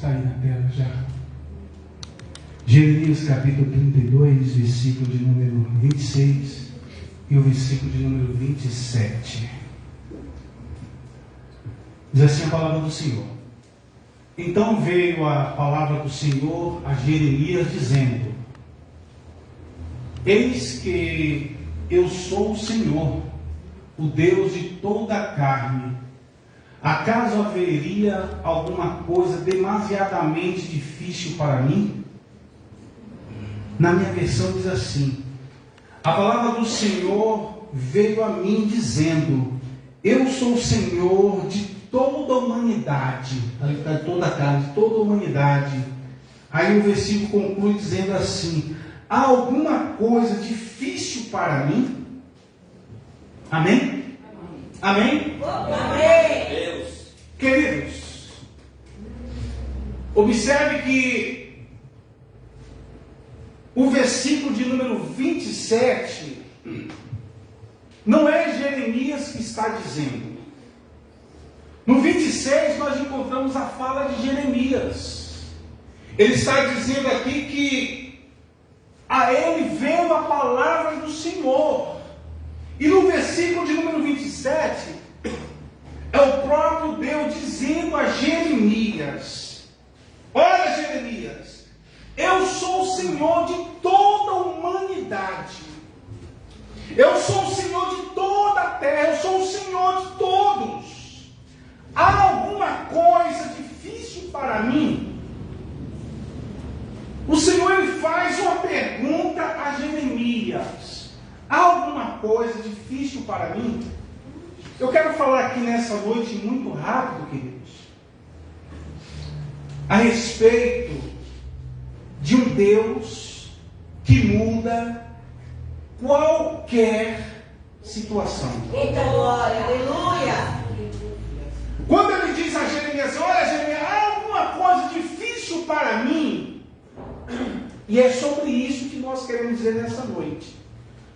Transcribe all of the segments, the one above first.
Está aí na tela já. Jeremias capítulo 32, versículo de número 26 e o versículo de número 27. Diz assim a palavra do Senhor. Então veio a palavra do Senhor a Jeremias dizendo: Eis que eu sou o Senhor, o Deus de toda a carne. Acaso haveria alguma coisa demasiadamente difícil para mim? Na minha versão diz assim: a palavra do Senhor veio a mim dizendo: eu sou o Senhor de toda a humanidade, de toda a carne, de toda a humanidade. Aí o versículo conclui dizendo assim: há alguma coisa difícil para mim? Amém? Amém? Amém. Queridos, observe que o versículo de número 27 não é Jeremias que está dizendo. No 26 nós encontramos a fala de Jeremias. Ele está dizendo aqui que a ele veio a palavra do Senhor. E no versículo de número 27, é o próprio Deus dizendo a Jeremias: olha, Jeremias, eu sou o Senhor de toda a humanidade. Eu sou o Senhor de toda a terra. Eu sou o Senhor de todos. Há alguma coisa difícil para mim? O Senhor ele faz uma pergunta a Jeremias: há alguma coisa difícil para mim? Eu quero falar aqui nessa noite muito rápido, queridos, a respeito de um Deus que muda qualquer situação. Eita glória, aleluia. Quando ele diz a Jeremias: olha, Jeremias, há alguma coisa difícil para mim? E é sobre isso que nós queremos dizer nessa noite.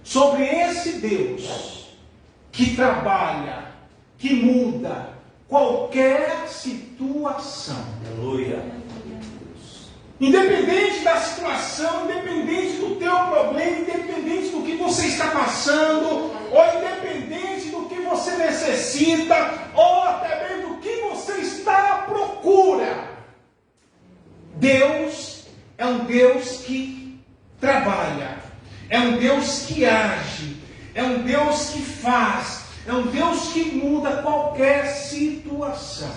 Sobre esse Deus que trabalha, que muda qualquer situação. Aleluia. Independente da situação, independente do teu problema, independente do que você está passando, ou independente do que você necessita, ou até mesmo do que você está à procura, Deus é um Deus que trabalha, é um Deus que age, é um Deus que faz, é um Deus que muda qualquer situação.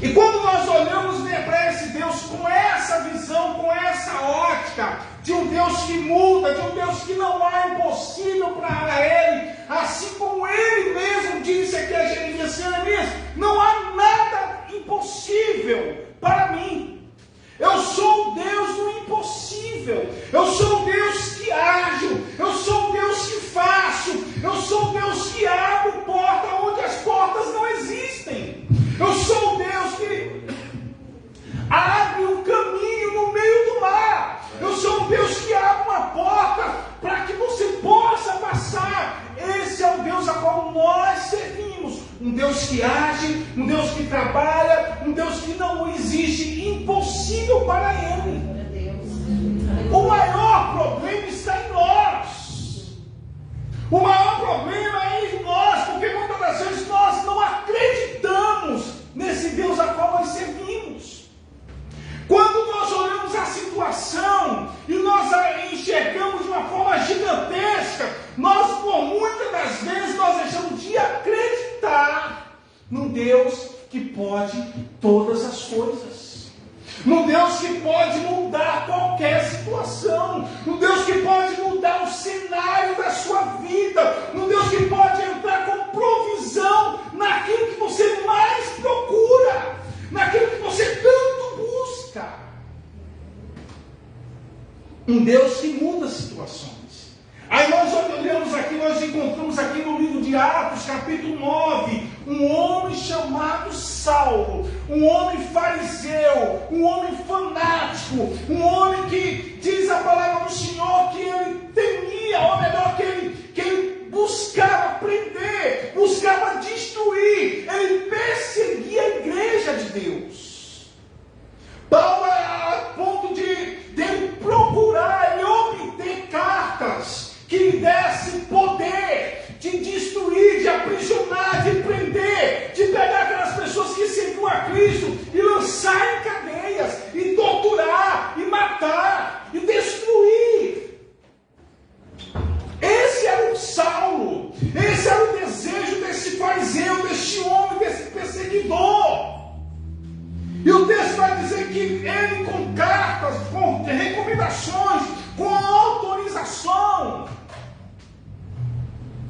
E quando nós olhamos para esse Deus com essa visão, com essa ótica, de um Deus que muda, de um Deus que não há impossível para Ele, assim como Ele mesmo disse aqui a Jeremias: Jeremias, não há nada impossível para mim. Eu sou o Deus do impossível. Eu sou o Deus que ajo. Eu sou o Deus que faço. Eu sou o Deus que abro porta onde as portas não existem. Eu sou o Deus que abre um caminho no meio do mar. Eu sou o Deus que abre uma porta para que você possa passar. Esse é o Deus a qual nós servimos. Um Deus que age, um Deus que trabalha, um Deus que não existe impossível para Ele. O maior problema está em nós. O maior problema é em nós, porque muitas das vezes nós não acreditamos nesse Deus a qual nós servimos. Quando nós olhamos a situação e nós a enxergamos de uma forma gigantesca, nós, por muitas das vezes, nós deixamos de acreditar num Deus que pode todas as coisas, num Deus que pode mudar qualquer situação, num Deus que pode mudar o cenário da sua vida, num Deus que pode entrar com provisão naquilo que você mais procura, naquilo que você tanto busca. Um Deus que muda situações. Aí nós olhamos aqui, nós encontramos aqui no livro de Atos, capítulo 9, um homem chamado Saulo, um homem fariseu, um homem fanático, um homem que diz a palavra do Senhor que ele temia, ou melhor, que ele buscava prender, buscava destruir, ele perseguia a igreja de Deus. ele com cartas, com recomendações, com autorização,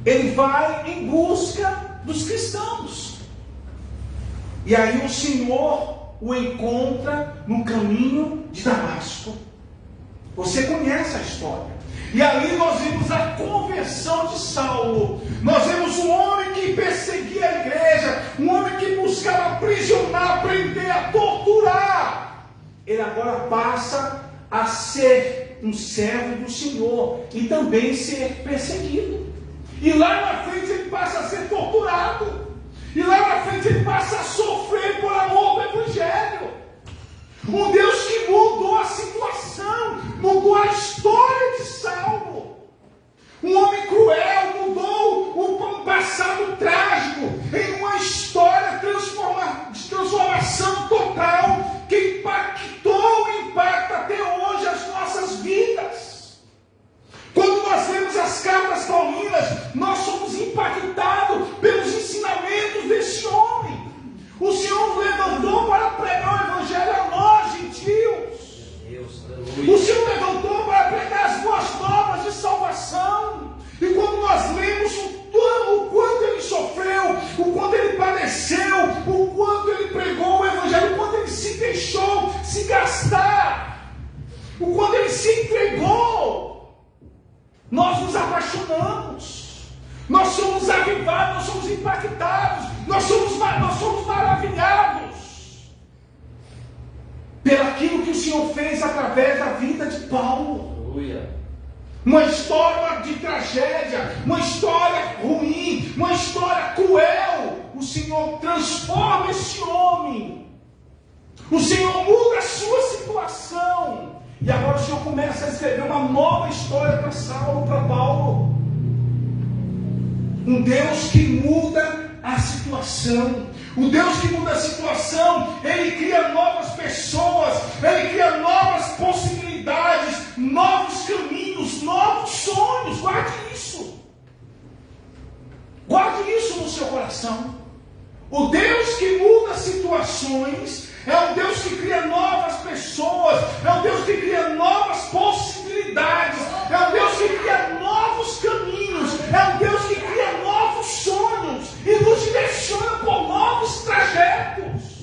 ele vai em busca dos cristãos. E aí o Senhor o encontra no caminho de Damasco. Você conhece a história. E ali nós vimos a conversão de Saulo. Nós vemos um homem que perseguia a igreja, um homem que buscava aprisionar, prender, a torturar. Ele agora passa a ser um servo do Senhor e também ser perseguido. E lá na frente ele passa a ser torturado. E lá na frente ele passa a sofrer por amor do Evangelho. Um Deus que mudou a situação, mudou a história de Saulo. Um homem cruel mudou um passado trágico em uma história de transformação total que impactou e impacta até hoje as nossas vidas. Quando nós lemos as cartas paulinas, nós somos impactados pelos ensinamentos desse homem. O Senhor levantou para pregar o Evangelho a nós, gentios. O Senhor levantou para pregar as boas novas de salvação. E quando nós lemos o quanto ele sofreu, o quanto ele padeceu, o quanto ele pregou o Evangelho, o quanto ele se deixou se gastar, o quanto ele se entregou, nós nos apaixonamos. Nós somos avivados, nós somos impactados, nós somos maravilhados pelaquilo que o Senhor fez através da vida de Paulo. Aleluia. Uma história de tragédia, uma história ruim, uma história cruel. O Senhor transforma esse homem. O Senhor muda a sua situação. E agora o Senhor começa a escrever uma nova história para Saulo, para Paulo. Um Deus que muda a situação. O Deus que muda a situação, Ele cria novas pessoas, Ele cria novas possibilidades, novos caminhos, novos sonhos. Guarde isso. Guarde isso no seu coração. O Deus que muda situações é um Deus que cria novas pessoas, é um Deus que cria novas possibilidades, é um Deus que cria novos caminhos, é um Deus que cria novos sonhos e nos direciona por novos trajetos.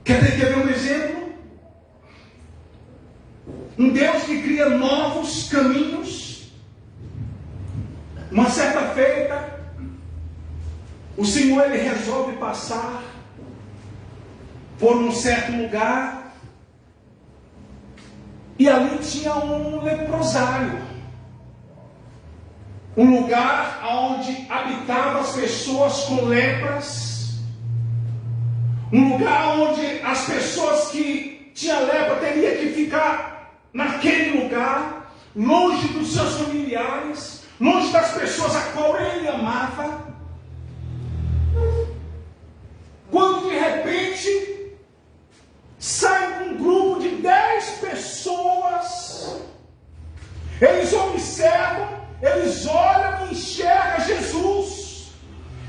Quer ver um exemplo? Um Deus que cria novos caminhos. Uma certa feita, o Senhor ele resolve passar por um certo lugar e ali tinha um leprosário, um lugar onde habitavam as pessoas com lepras, um lugar onde as pessoas que tinham lepra teriam que ficar naquele lugar, longe dos seus familiares, longe das pessoas a qual ele amava. Quando de repente sai um grupo de 10 pessoas, eles observam, eles olham e enxergam Jesus.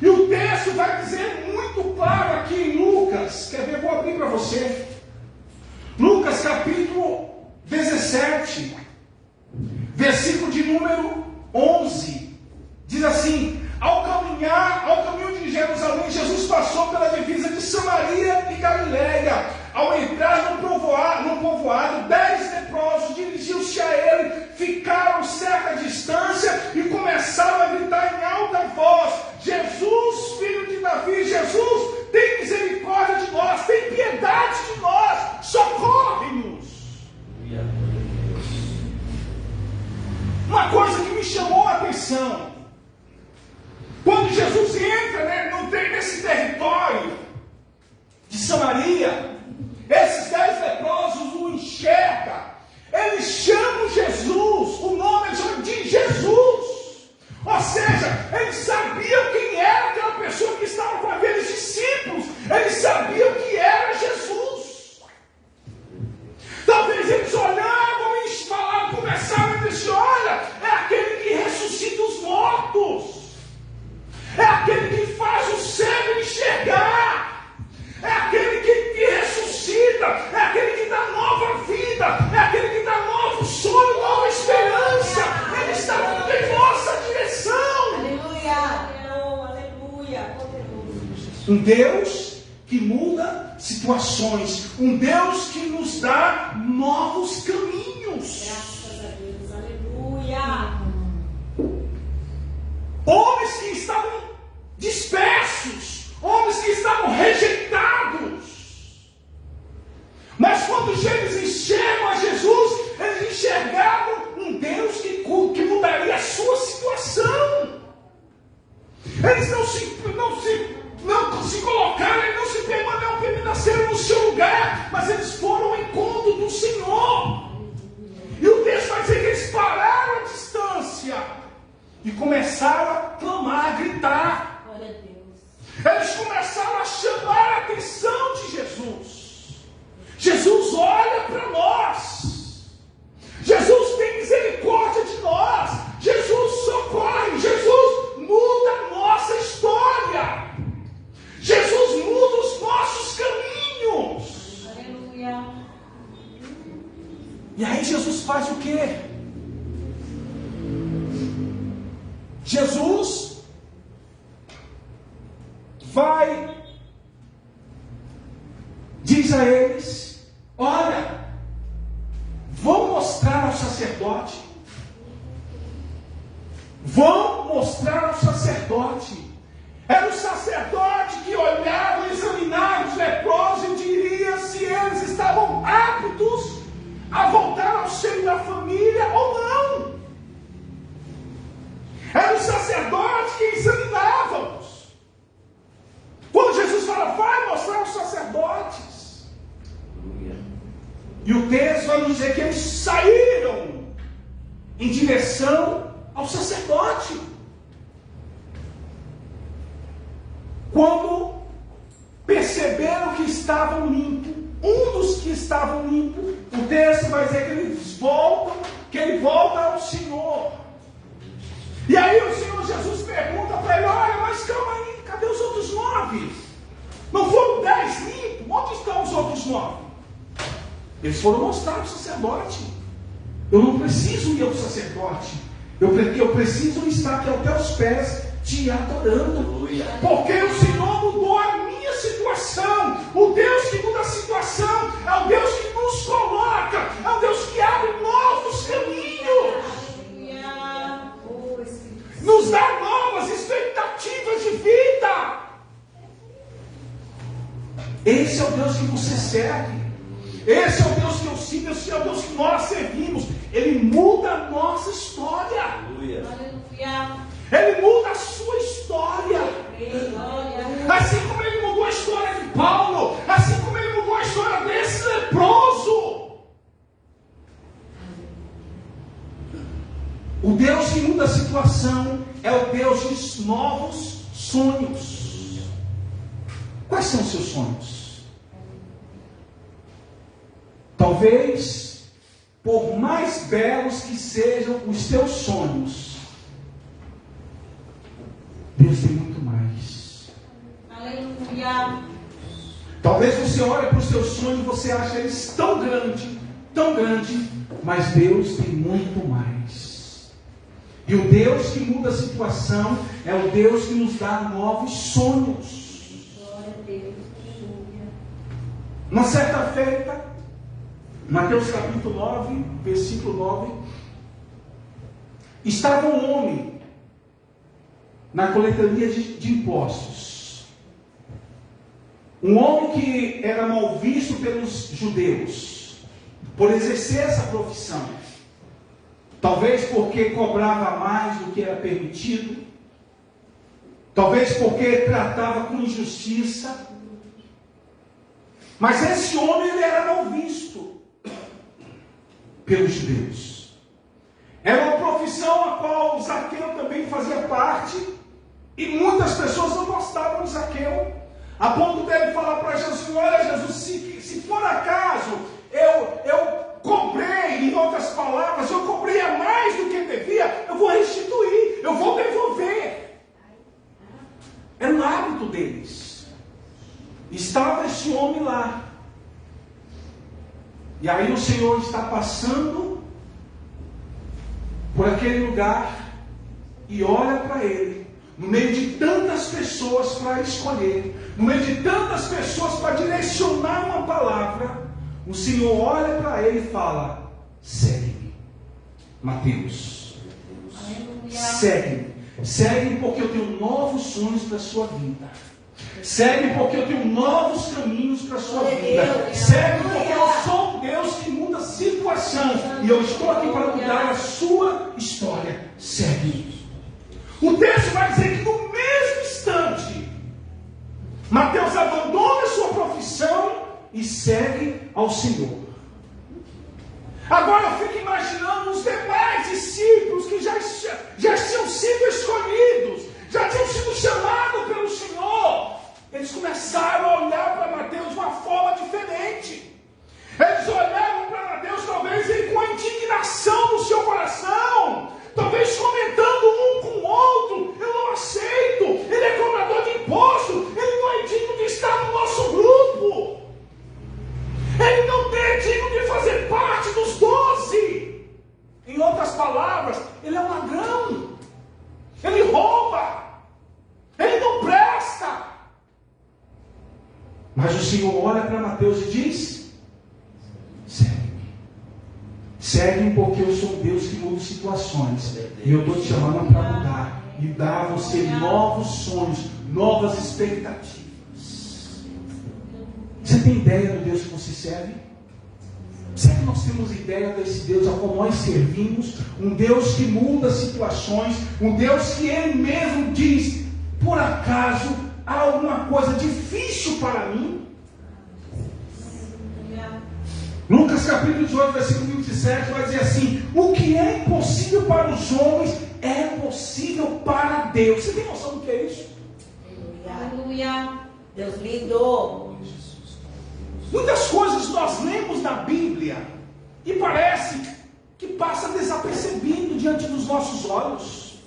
E o texto vai dizer muito claro aqui em Lucas. Quer ver? Vou abrir para você. Lucas capítulo 17, versículo de número 11, diz assim: ao caminho de Jerusalém, Jesus passou pela divisa de Samaria e Galileia. Ao entrar no povoado, 10 leprosos dirigiam-se a ele, ficaram certa distância e começaram a gritar em alta voz: Jesus, filho de Davi, Jesus, tem misericórdia de nós, tem piedade de nós, socorre-nos. Uma coisa que me chamou a atenção, quando Jesus entra nesse território de Samaria, esses 10 leprosos o enxergam, eles chamam Jesus, o nome eles chamam de Jesus, ou seja, eles sabiam quem era aquela pessoa que estava com aqueles discípulos, eles sabiam que era Jesus. Talvez eles olhavam e falavam, conversavam entre si: olha, é aquele que ressuscita os mortos, é aquele que faz Um Deus que muda situações. Um Deus que nos dá novos caminhos. Graças a Deus. Aleluia. Homens que estavam dispersos. Homens que estavam rejeitados. Mas quando eles enxergam a Jesus, eles enxergavam um Deus que mudaria a sua situação. Eles não se colocaram, eles não permaneceram no seu lugar, mas eles foram ao encontro do Senhor. E o texto vai dizer que eles pararam a distância e começaram a clamar, a gritar. Glória a Deus. Eles começaram a chamar a atenção de Jesus. Jesus olha para nós. Jesus tem misericórdia de nós. Jesus socorre. Jesus muda a nossa história. Jesus muda os nossos caminhos. Aleluia. E aí Jesus faz o quê? Jesus diz a eles: olha, vão mostrar ao sacerdote. Vão mostrar ao sacerdote. Era o sacerdote que olhava e examinava os leprosos e diria se eles estavam aptos a voltar ao seio da família ou não. Era o sacerdote que examinava-os. Quando Jesus fala, vai mostrar aos sacerdotes. E o texto vai nos dizer que eles saíram em direção ao sacerdote. Quando perceberam que estavam limpos, um dos que estavam limpos, o texto vai dizer que ele volta ao Senhor. E aí o Senhor Jesus pergunta para ele: olha, mas calma aí, cadê os outros 9? Não foram 10 limpos? Onde estão os outros 9? Eles foram mostrar ao sacerdote. Eu não preciso ir ao sacerdote. Eu preciso estar aqui aos teus pés te adorando. Porque o Senhor mudou a minha situação. O Deus que muda a situação é o Deus que nos coloca, é o Deus que abre novos caminhos, nos dá novas expectativas de vida. Esse é o Deus que você serve. Esse é o Deus que eu sigo. Esse é o Deus que nós servimos. Ele muda a nossa história. Aleluia. Ele muda a sua história. Assim como ele mudou a história de Paulo, assim como ele mudou a história desse leproso. O Deus que muda a situação é o Deus dos novos sonhos. Quais são os seus sonhos? Talvez, por mais belos que sejam os teus sonhos, Deus tem muito mais. Aleluia. Talvez você olhe para os seus sonhos e você ache eles tão grande, mas Deus tem muito mais. E o Deus que muda a situação é o Deus que nos dá novos sonhos. Glória a Deus. Uma certa feita, Mateus capítulo 9, versículo 9, estava um homem na coletoria de impostos. Um homem que era mal visto pelos judeus, por exercer essa profissão. Talvez porque cobrava mais do que era permitido. Talvez porque tratava com injustiça. Mas esse homem, ele era mal visto pelos judeus. Era uma profissão a qual Zaqueu também fazia parte. E muitas pessoas não gostavam de Zaqueu, a ponto dele falar para Jesus: olha, Jesus, se for acaso eu cobrei, em outras palavras, eu cobrei a mais do que devia, eu vou restituir, eu vou devolver. Era o hábito deles. Estava esse homem lá. E aí o Senhor está passando por aquele lugar e olha para ele. no meio de tantas pessoas para escolher, no meio de tantas pessoas para direcionar uma palavra, o Senhor olha para ele e fala: segue-me. Mateus, segue-me. Segue-me porque eu tenho novos sonhos para a sua vida. Segue porque eu tenho novos caminhos para a sua vida. Segue porque eu sou um Deus que muda a situação. E eu estou aqui para mudar a sua história. Segue. O texto vai dizer que no mesmo instante, Mateus abandona a sua profissão e segue ao Senhor. Agora eu fico imaginando os demais discípulos que já tinham sido escolhidos, já tinham sido chamados pelo Senhor. Eles começaram a olhar para Mateus de uma forma diferente. Eles olhavam para Mateus, talvez com indignação no seu coração, talvez comentando um com o outro: eu não aceito, ele é cobrador de imposto, ele não é digno de estar no nosso grupo, ele não é digno de fazer parte dos 12. Em outras palavras, ele é um ladrão, ele rouba, ele não presta. Mas o Senhor olha para Mateus e diz: segue-me. Segue-me porque eu sou um Deus que muda situações. E eu estou te chamando para mudar e dar a você novos sonhos, novas expectativas. Você tem ideia do Deus que você serve? Será que nós temos ideia desse Deus a qual nós servimos? Um Deus que muda situações, um Deus que Ele mesmo diz: por acaso há alguma coisa difícil para mim? Lucas capítulo 18, versículo 27 vai dizer assim: o que é impossível para os homens é possível para Deus. Você tem noção do que é isso? Aleluia. Deus lindo. Muitas coisas nós lemos na Bíblia e parece que passa desapercebido diante dos nossos olhos.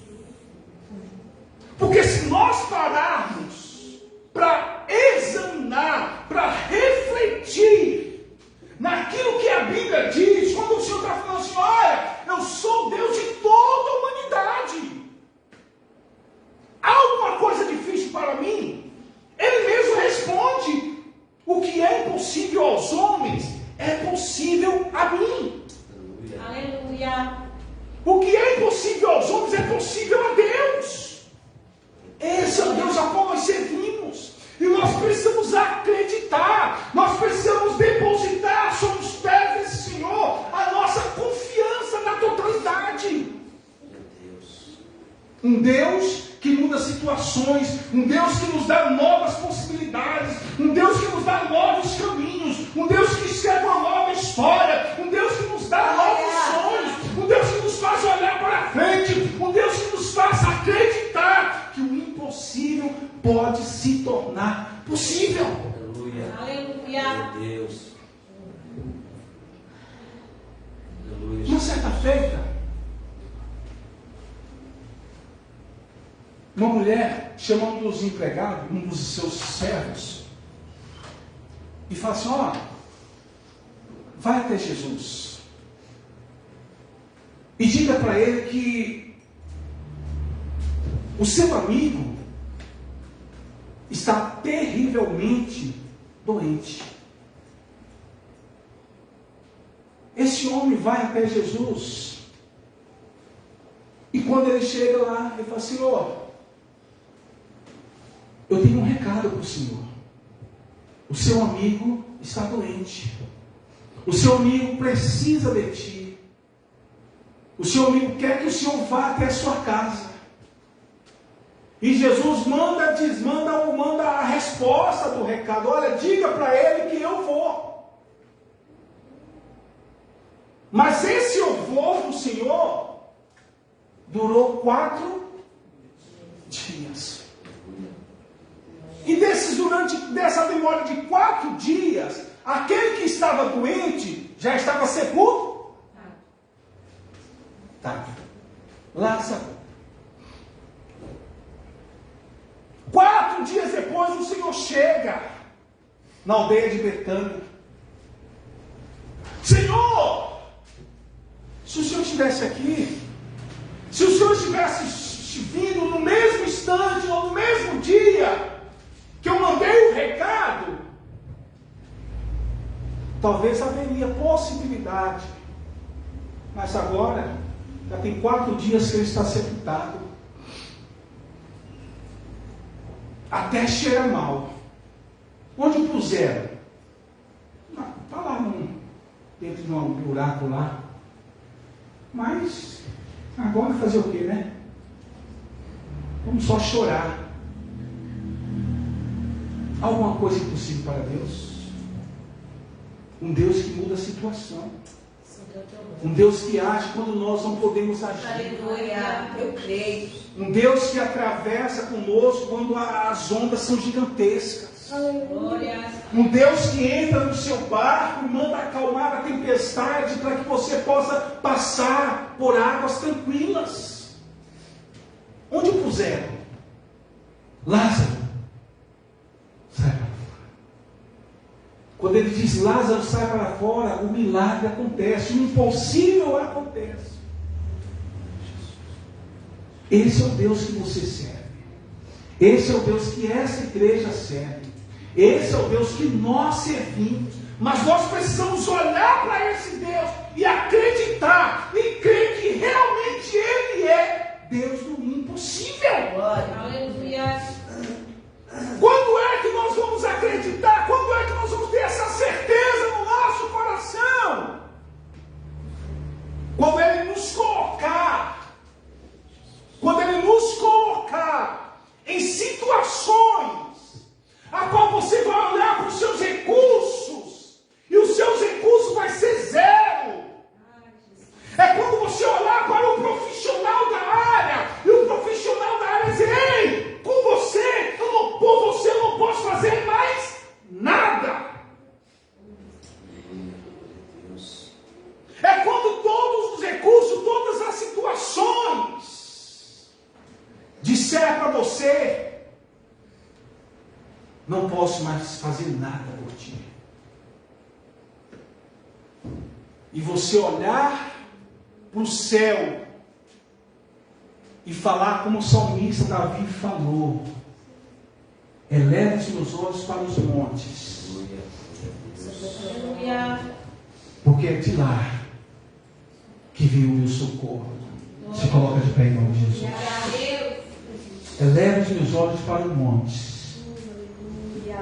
Porque se nós pararmos para examinar, para refletir naquilo que a Bíblia diz, quando o Senhor está falando assim: olha, eu sou o Deus de toda a humanidade, há alguma coisa difícil para mim? Ele mesmo responde: o que é impossível aos homens é possível a mim. Aleluia. O que é impossível aos homens é possível a Deus. Esse é o Deus a qual nós servimos. E nós precisamos acreditar, nós precisamos depositar sobre os pés desse Senhor a nossa confiança na totalidade. Um Deus que muda situações, um Deus que nos dá novas possibilidades, um Deus que nos dá novos caminhos, um Deus que escreve uma nova história, um Deus que nos dá novos sonhos, um Deus que nos faz olhar para frente, um Deus que nos faz acreditar que o impossível pode se tornar possível. Aleluia. Aleluia. Meu Deus. Aleluia. Uma certa feita, uma mulher chama um dos empregados, um dos seus servos, e fala assim: ó, vai até Jesus e diga para ele que o seu amigo está terrivelmente doente. Esse homem vai até Jesus, e quando ele chega lá, ele fala: Senhor, eu tenho um recado para o Senhor. O seu amigo está doente. O seu amigo precisa de ti. O seu amigo quer que o Senhor vá até a sua casa. E Jesus manda a resposta do recado: olha, diga para ele que eu vou. Mas esse eu vou do Senhor durou 4 dias. E dessa demora de 4 dias, aquele que estava doente já estava sepultado. Tá. Lázaro. 4 dias depois o Senhor chega na aldeia de Betânia. Senhor, se o Senhor estivesse aqui, se o Senhor estivesse vindo no mesmo instante ou no mesmo dia que eu mandei o recado, talvez haveria possibilidade. Mas agora, já tem 4 dias que ele está sepultado. Até cheira mal. Onde o puseram? Está lá dentro de um buraco lá. Mas agora fazer o quê, né? Vamos só chorar. Alguma coisa impossível para Deus? Um Deus que muda a situação. Um Deus que age quando nós não podemos agir. Aleluia, eu creio. Um Deus que atravessa conosco quando as ondas são gigantescas. Um Deus que entra no seu barco e manda acalmar a tempestade para que você possa passar por águas tranquilas. Onde o puseram? Lázaro, sai para fora. Quando ele diz Lázaro, sai para fora, o milagre acontece, o impossível acontece. Esse é o Deus que você serve. Esse é o Deus que essa igreja serve. Esse é o Deus que nós servimos. Mas nós precisamos olhar para esse Deus e acreditar e crer que realmente Ele é Deus do impossível. Aleluia. Quando é que nós vamos acreditar? Quando é que nós vamos ter essa certeza no nosso coração? Quando Ele nos colocar em situações a qual você vai olhar para os seus recursos e os seus recursos vai ser zero. É quando você olhar para o profissional da área e o profissional da área dizer: ei, com você eu não posso fazer mais nada. É quando todos os recursos, todas as situações disser para você: não posso mais fazer nada por ti. E você olhar para o céu e falar como o salmista Davi falou: eleva os meus olhos para os montes, porque é de lá que veio o meu socorro. Se coloca de pé em nome de Jesus. Eleva os meus olhos para os montes.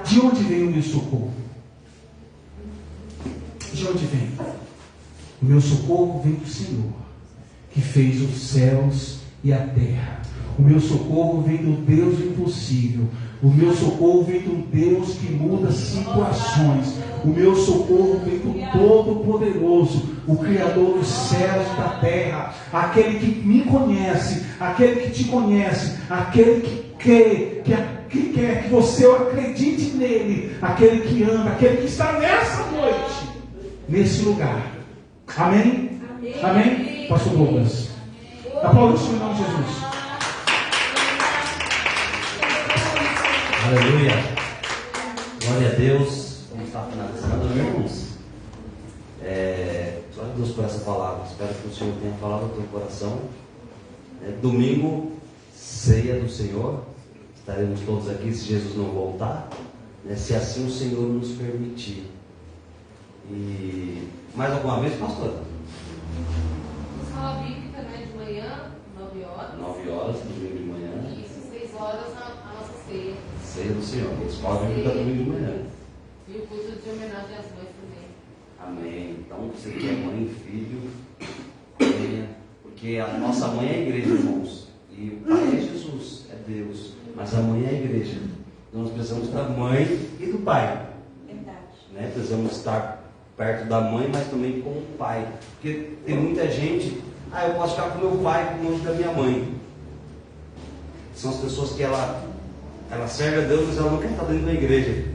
De onde vem o meu socorro? De onde vem? O meu socorro vem do Senhor, que fez os céus e a terra. O meu socorro vem do Deus do impossível. O meu socorro vem do Deus que muda situações. O meu socorro vem do Todo-Poderoso, o Criador dos céus e da terra. Aquele que me conhece, aquele que te conhece, aquele que quer que você acredite nele, aquele que ama, aquele que está nessa noite, nesse lugar. Amém? Amém? Pastor Douglas. Aplausos em nome de Jesus. Aleluia. Glória a Deus. Vamos estar finalizando, irmãos. Glória a Deus por essa palavra. Espero que o Senhor tenha falado ao teu coração. Domingo, ceia do Senhor. Estaremos todos aqui se Jesus não voltar, se assim o Senhor nos permitir. E mais alguma vez, pastor? Escola bíblica, de manhã, 9 horas. 9 horas, domingo de manhã. Isso, 6 horas a nossa ceia. Ceia do Senhor. Escola bíblica, domingo de manhã. E o culto de homenagem às mães também. Amém. Então, você que é mãe e filho, venha, porque a nossa mãe é a igreja, irmãos. E o pai é Jesus, é Deus. Mas a mãe é a igreja. Então, nós precisamos da mãe e do pai. Verdade. Precisamos estar perto da mãe, mas também com o pai. Porque tem muita gente: eu posso ficar com meu pai longe da minha mãe. São as pessoas que ela serve a Deus, mas ela não quer estar dentro da igreja.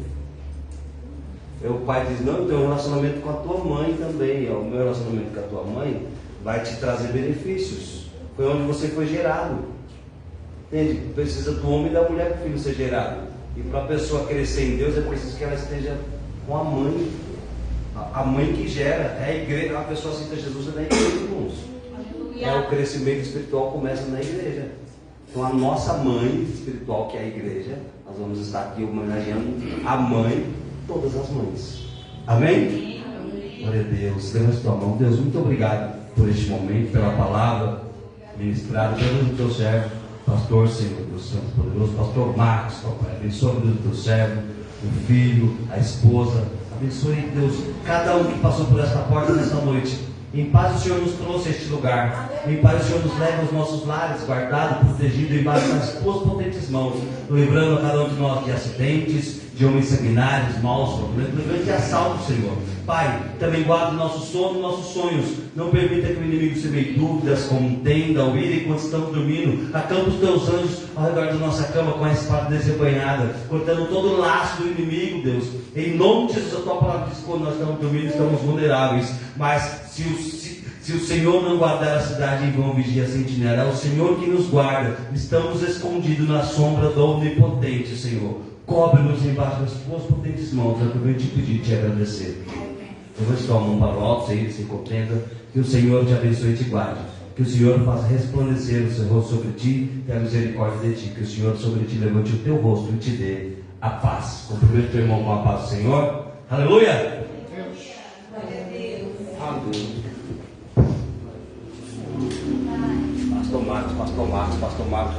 O pai diz: não, eu tenho um relacionamento com a tua mãe também. O meu relacionamento com a tua mãe vai te trazer benefícios. Foi onde você foi gerado. Entende? Precisa do homem e da mulher para o filho ser gerado. E para a pessoa crescer em Deus, é preciso que ela esteja com a mãe. A mãe que gera, é a igreja. A pessoa aceita Jesus na igreja, irmãos. O crescimento espiritual começa na igreja. Então a nossa mãe espiritual, que é a igreja, nós vamos estar aqui homenageando a mãe, todas as mães. Amém? Glória a Deus. Levanta a tua mão. Deus, muito obrigado por este momento, pela palavra ministrada pelo teu servo, pastor, Senhor Deus Santo Poderoso, pastor Marcos, papai. Abençoa a vida do teu servo, o filho, a esposa. Abençoe, Deus, cada um que passou por esta porta nesta noite. Em paz o Senhor nos trouxe a este lugar. Em paz o Senhor nos leva aos nossos lares, guardado, protegido embaixo das tuas potentes mãos, livrando a cada um de nós de acidentes, de homens sanguinários, maus, livrando de assalto, Senhor. Pai, também guarda o nosso sono e nossos sonhos. Não permita que o inimigo semeie dúvidas, contenda ou ira enquanto estamos dormindo. Acampa os teus anjos ao redor da nossa cama com a espada desembainhada, cortando todo o laço do inimigo, Deus. Em nome de Jesus, a tua palavra diz que quando nós estamos dormindo, estamos vulneráveis. Mas se o Senhor não guardar a cidade, em vão vigia a sentinela. É o Senhor que nos guarda. Estamos escondidos na sombra do Onipotente, Senhor. Cobre-nos embaixo das tuas potentes mãos. É o que eu venho te pedir e te agradecer. Eu vou tua mão para o alto, se contenda. Que o Senhor te abençoe e te guarde. Que o Senhor faça resplandecer o seu rosto sobre ti e a misericórdia de ti. Que o Senhor sobre ti levante o teu rosto e te dê a paz. Cumprimento teu irmão com a paz do Senhor. Aleluia! Aleluia. Pastor Marcos.